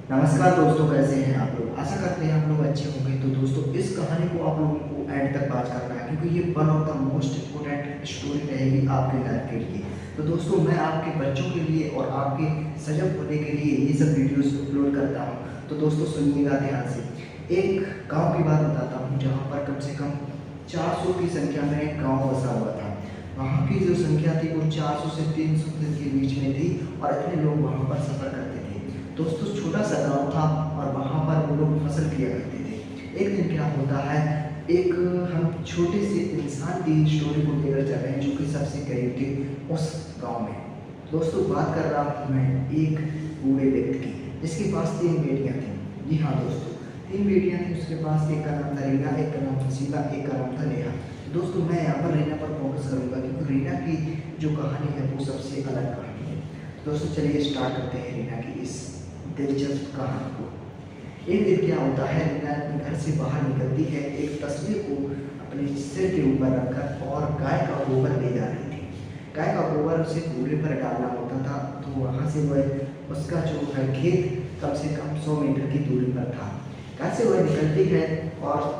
नमस्कार दोस्तों, कैसे हैं आप लोग। आशा करते हैं आप लोग अच्छे होंगे। तो दोस्तों, इस कहानी को आप लोगों को एंड तक वॉच करना है, क्योंकि ये one of the most important story रहेगी आपके लाइफ के लिए। तो दोस्तों, मैं आपके बच्चों के लिए और आपके सजग होने के लिए ये सब वीडियोस अपलोड करता हूँ। तो दोस्तों, सुनिएगा ध्यान से। एक गांव की बात बताता हूँ, जहाँ पर कम से कम 400 की संख्या में एक गाँव बसा हुआ था। वहाँ की जो संख्या थी वो 400 से 300 के बीच में थी, और इतने लोग वहाँ पर सफ़र करते थे। दोस्तों, छोटा सा गाँव था और वहाँ पर वो लोग फसल किया करते थे। एक दिन क्या होता है, एक हम छोटे से इंसान की स्टोरी को लेकर चल रहे हैं, जो कि सबसे करीब थे उस गांव में। दोस्तों, बात कर रहा हूँ मैं एक बूढ़े व्यक्ति की, जिसके पास 3 बेटियाँ थीं। जी हाँ दोस्तों, 3 बेटियाँ थीं उसके पास। एक का नाम था रीना, एक का नाम था शीला, एक का नाम था नेहा। दोस्तों, मैं यहाँ पर रीना पर फोकस करूँगा, क्योंकि रीना की जो कहानी है वो सबसे अलग कहानी है। दोस्तों, चलिए स्टार्ट करते हैं रीना की इस दिलचस्प कहानी को। एक दिन क्या होता है, रीना अपने घर से बाहर निकलती है, एक तस्वीर को अपने सिर के ऊपर रखकर, और गाय का गोबर ले जा रही थी। गाय का गोबर उसे कूड़े पर डालना होता था, तो वहाँ से वह उसका जो है खेत कम से कम 100 मीटर की दूरी पर था। घर से वह निकलती है और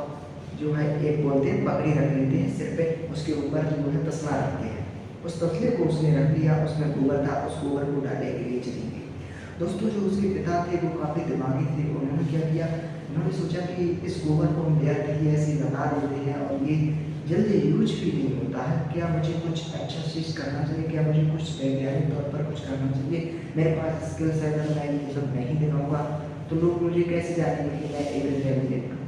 जो है एक बोलते हैं पगड़ी रख लेते हैं सिर पे, उसके ऊपर जो है तसला रखते हैं। उस तसले को उसने रख लिया, उसमें गोबर था, उस गोबर को डालने के लिए चली गई। दोस्तों, जो उसके पिता थे वो काफ़ी दिमागी थे। उन्होंने क्या किया, उन्होंने सोचा कि इस गोबर को हम व्यर्थ ही ऐसे लगा देते हैं और ये जल्दी यूज भी नहीं होता है। क्या मुझे कुछ अच्छा चीज़ करना चाहिए, क्या मुझे कुछ वैज्ञानिक तौर पर कुछ करना चाहिए। मेरे पास स्किल्स है, अगर मैं ये सब नहीं दिखाऊंगा तो लोग मुझे कैसे जानेंगे कि मैं एक इंटेलिजेंट हूँ।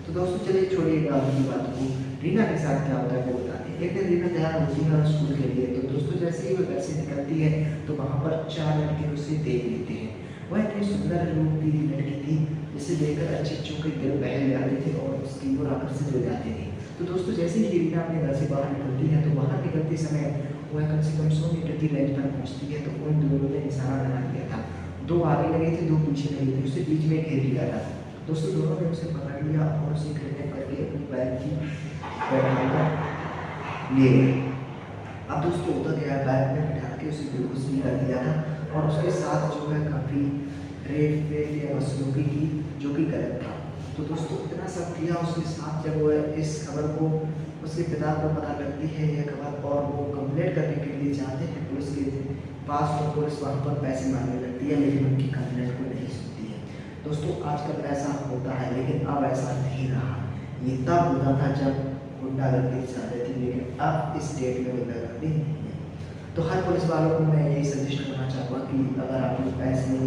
तो दोस्तों, चलिए छोड़िएगा अपनी बात को। रीना के साथ क्या होता है वो बताते हैं। एक दिन रीना तैयार होती है स्कूल के लिए। तो दोस्तों, जैसे ही वो घर से निकलती है तो वहाँ पर 4 लड़के उसे देख लेते हैं। वह इतनी सुंदर रूपी लड़की थी, जिसे देखकर अच्छे अच्छों के दिल बहल जाते थे और उसकी ओर आकर्षित हो जाते थे। तो दोस्तों, जैसे ही रीना अपने घर से बाहर निकलती है, तो बाहर निकलते समय वह कम से कम 100 मीटर की रेंज पर पहुँचती है। तो उन दोनों ने निशाना बना दिया था। 2 आगे लगे थे, 2 पीछे लगे थे, उसे बीच में घेर लिया था। दोस्तों, दोनों ने उसे पकड़ लिया और उसे किडनैप करके अपनी बैग की बैठाकर ले गए। अब दोस्तों, होता गया, बैग में बिठा के उसे बेहोश भी कर दिया था, और उसके साथ जो है काफ़ी रेप वेप या बदसलूकी की, जो कि गलत था। तो दोस्तों, इतना सब किया उसके साथ। जब वह इस खबर को उसके पिता को पता लगती है यह खबर, और वो कंप्लेंट करने के लिए जाते हैं पुलिस के पास, तो पुलिस वहाँ पर पैसे मांगने लगती है, लेकिन उनकी कंप्लेंट को नहीं सुनती है। दोस्तों, आजकल ऐसा होता है, लेकिन अब ऐसा नहीं रहा। ये तब होता था जब गुंडागर्दी ज़्यादा थी, लेकिन अब इस डेट में गुंडागर्दी नहीं है। तो हर पुलिस वालों को मैं यही सजेस्ट करना चाहूँगा कि अगर आप लोग ऐसे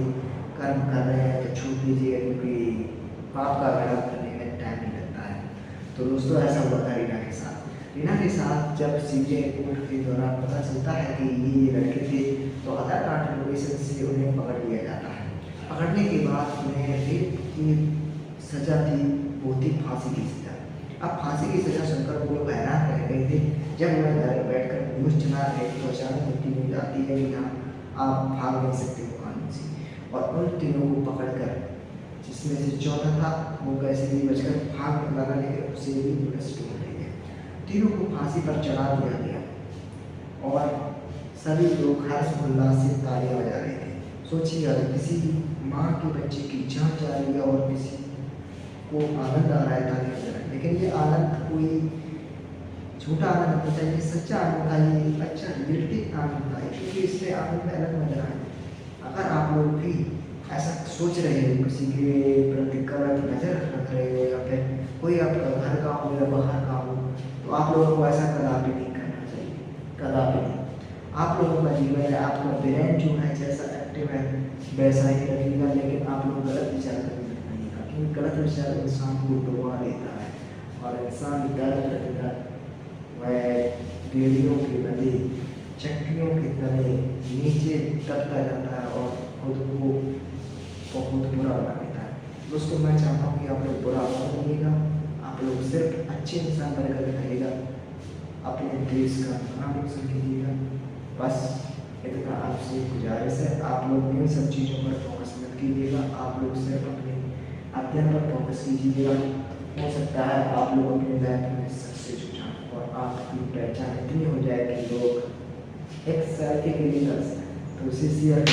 कर्म कर रहे हैं तो छूट दीजिए, क्योंकि पाप का गड़ा करने में टाइम नहीं लगता है। तो दोस्तों, ऐसा हुआ था रीना के साथ। रीना के साथ जब सीबीआई रिपोर्ट के दौरान पता चलता है कि ये लड़के थे, तो आधार कार्ड लोकेशन से उन्हें पकड़ लिया जाता है। पकड़ने के बाद उन्हें रेप की सज़ा थी, वो थी फांसी की सज़ा। अब फांसी की सज़ा सुनकर वो लोग हैरान रह गए थे। जब वह घर बैठकर न्यूज़ चला रहे तो अचानक उनकी न्यूज़ आती है कि हाँ, आप भाग नहीं सकते हो कानून से। और उन तीनों को पकड़कर, जिसमें से चौथा था, वो कैसे भी बचकर भाग लगा, लेकिन उसे भी पुलिस ढूंढ रही है। तीनों को फांसी पर चढ़ा दिया गया, और सभी लोग हर्ष उल्लास से तालियां बजा रहे थे। सोचिए, अगर किसी माँ के बच्चे की जान जा रही है और किसी को आनंद आ रहा है तालियां बजा रहे हैं, लेकिन ये आनंद कोई झूठा आनंद होता है, ये सच्चा आनंद था, ये अच्छा रियलिस्टिक आनंद था, क्योंकि इसमें आनंद में अलग मजा है। अगर आप लोग भी ऐसा सोच रहे हो, किसी के प्रति गलत नज़र रख रहे हो, या फिर कोई आपका घर का हो या बाहर का हो, तो आप लोगों को ऐसा कदापि नहीं करना चाहिए, कदापि नहीं। आप लोगों का जीवन है, आपका ब्रेन जो है जैसा एक्टिव है वैसा ही रखिएगा, लेकिन आप लोग गलत विचार करने मत रहिएगा, क्योंकि गलत विचार इंसान को डुबा देता है, और इंसान डर प्रतिडर वह बेड़ियों के तले, चक्कियों के तले नीचे दबता जाता है और खुद को बहुत बुरा बना देता है। दोस्तों, मैं चाहता हूँ कि आप लोग बुरा मत बनिएगा, आप लोग सिर्फ अच्छे इंसान बनकर रहिएगा, अपने देश का नाम रोशन कीजिएगा। बस इतना आपसे गुजारिश है। आप लोग इन सब चीज़ों पर फोकस मत कीजिएगा, आप लोग सिर्फ अपने अध्ययन पर फोकस कीजिएगा। हो सकता है आप लोग अपने लाइफ में सक्सेस हो जाएं, और आपकी पहचान इतनी हो जाए कि लोग एक सेल्फी के लिए तरस जाएं। तो उसे शेयर